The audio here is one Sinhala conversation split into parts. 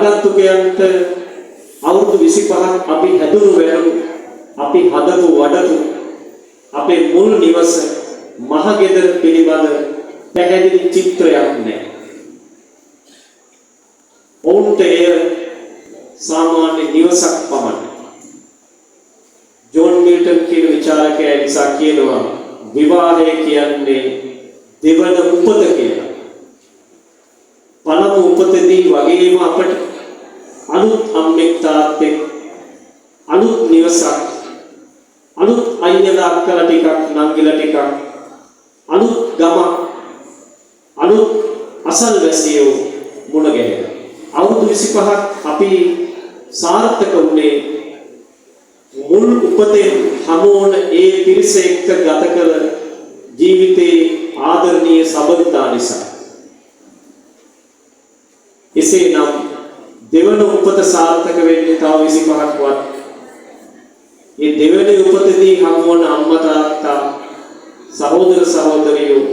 ආගන්තුකයන්ට අවුරුදු 25ක් අපි හැදුණු වැළු අපි හදපු වඩපු අපේ මුල් නිවස මහගෙදර පිළිබඳ පැහැදිලි චිත්‍රයක් නැහැ. ඔවුන්ට එය සාමාන්‍ය නිවසක් පමණයි. ජෝන් මිල්ටන් කියන විචාරකයා නිසා කියනවා විවාහය කියන්නේ දෙවන උපත කියලා. පළමු උපතේදී වගේම අපට අලුත් අම්මෙක් තාත්තෙක් අලුත් නිවසක් අලුත් අයියලා අක්කලා ටිකක් නංගිලා ටිකක් අලුත් ගමක් අලුත් අසල්වැසියෝ මුණ ගැහෙනවා. අවුරුදු 25ක් අපි සාර්ථක වුණේ මුල් උපතේ හමුවන ඒ පිරිස එක්ක ගත කළ ජීවිතේ ආදරණීය සබඳතා නිසා. එසේනම් දෙවන උපත සාර්ථක වෙන්නේ තව 25ක් වත්. මේ දෙවෙනි උපතේදී හමුවන අම්මා තාත්තා සහෝදර සහෝදරියෝ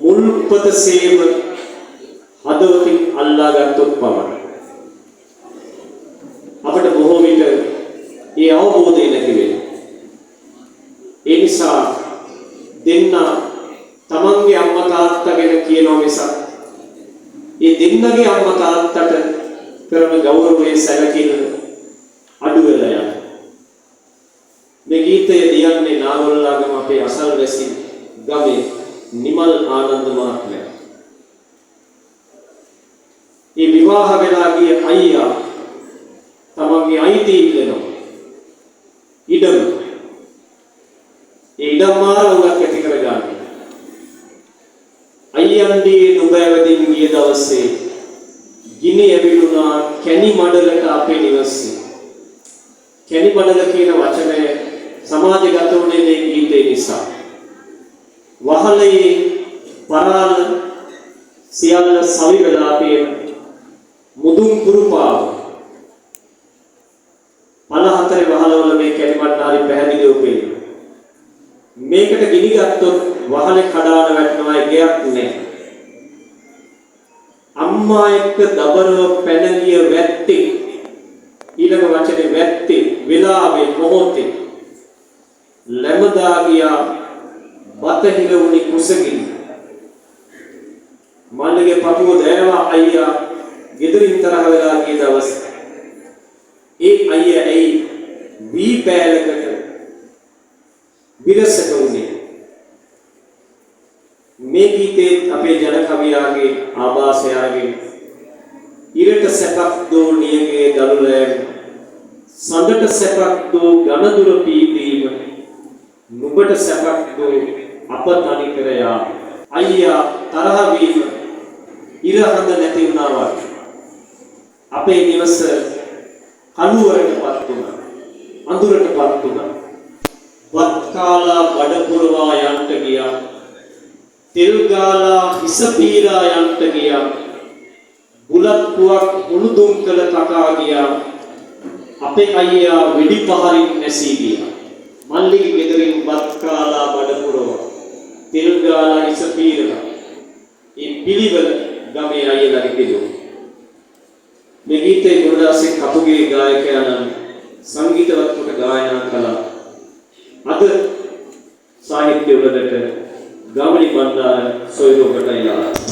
මුල් උපතසේම හදවතින් අල්ලා ගත්තොත් පමණයි. අපිට බොහෝ විට ඒ අවබෝධය නැති වෙනවා. ඒ නිසා දෙන්න තමන්ගේ අම්මා තාත්තා ගැන කියනවා මිසක් ඒ දෙන්නගේ අම්මා තාත්තට කරන ගෞරවයේ සැලකිල්ල අඩු වෙලා යනවා. මේ ගීතය ලියන්නේ නාගොල්ලාගම අපේ අසල්වැසි ගමේ නිමල් ආනන්ද මහත්මයා. මේ විවාහ වෙලා ගිය අයියා තමන්ගේ අයිතිය ඉල්ලනවා. ඉඩම. ඒ ඉඩම් මාරුවක් ඇති කරගන්න. අයියන්දී නුඹවදින් ගිය දවසේ ගිනි ඇවිලුණා කැණි මඩලට අපේ නිවසේ. කැණි මඩල කියන වචනය සමාජගත වුණේ මේ ගීතේ නිසා. වහලේ පරාල සියල්ල සවි වෙලා තියෙන මුදුන් කුරුපාව 54 වහලවල මේ කැණි මඩල හරි පැහැදිලිව පේනවා. මේකට ගිනි ගත්තොත් වහලේ කඩාන වැටෙනවා එකක් නෑ. අම්මා එක්ක දබරව පැන ගිය වැත්තේ ඊළඟ වචනේ වැත්තේ වෙලාවේ මොහොතේ ලැබදා ගියා බතහිර වුණි කුසගිනි. මල්ලගේ පපුව දෑවා අයියා ගෙදරින් තරහ වෙලා ගිය දවස් ඒ අයියා ඇයි වී පෑලකට විරසක වුණේ. මේ ගීතේ අපේ ජන කවියාගේ ආభాසයාගේ ඉරට සැපක් දෝ නියගේ දලුලෑම සඳට සැපක් දෝ ඝනදුර පීදීම නුඹට සැපක් දෝ අප තනි කර යා. අයියා තරහ වීම ඉර හඳ නැති වුණා වගේ අපේ නිවස කළුවරටපත් වුණා, අඳුරටපත් වුණා. වත් කාලා බඩ පුරවා යන්ට ගියා, තෙල් ගාලා හිස පීරා යන්ට ගියා, බුලත් පුවක් උණුදුම් කළ කකා ගියා. අපේ අයියා වෙඩි පහරින් නැසී ගියා. මල්ලිගේ ගෙදරින් වත් කාලා බඩ පුරවා තෙල් ගාලා හිස පීරලා මේ පිළිවෙල ගමේ අයියලාගේ පිළිවෙල. මේ ගීතේ ගුණදාසෙක් කපුගේ ගායකයන් සංගීතවත් කොට ගායනා කළා. අද සාහිත්‍ය වලට ගාමණි බණ්ඩාර සොයුරකට යනවා.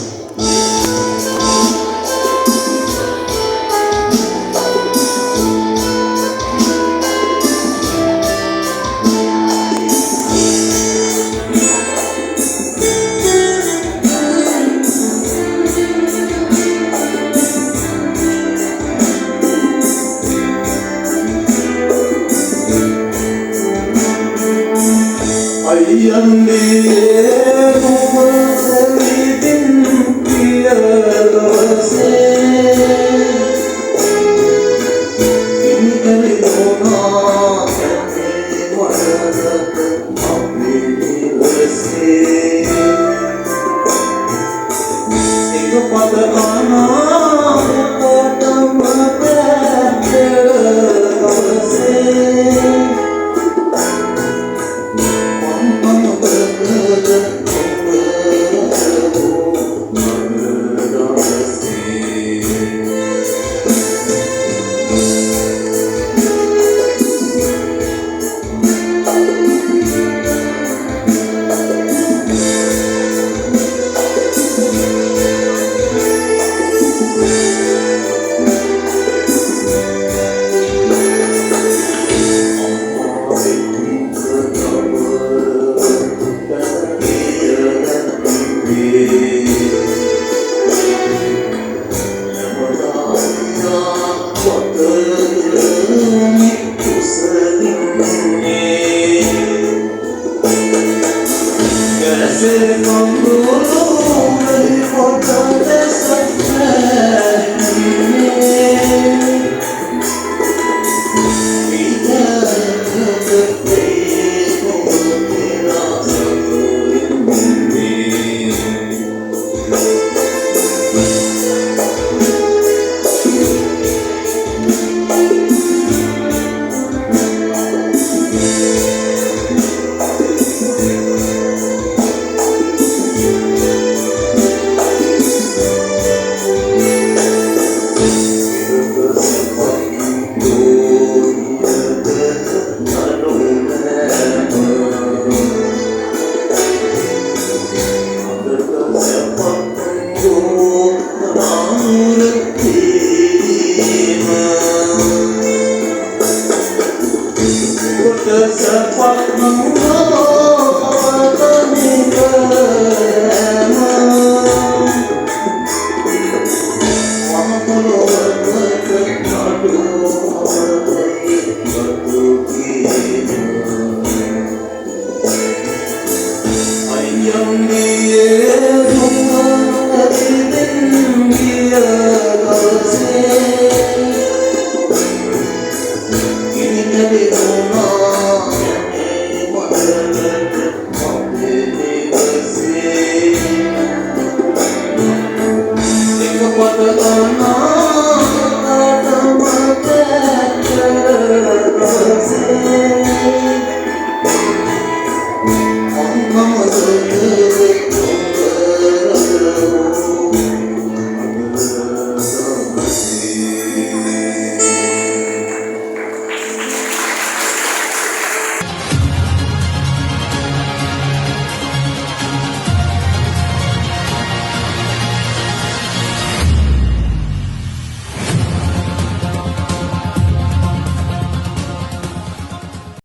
Sepak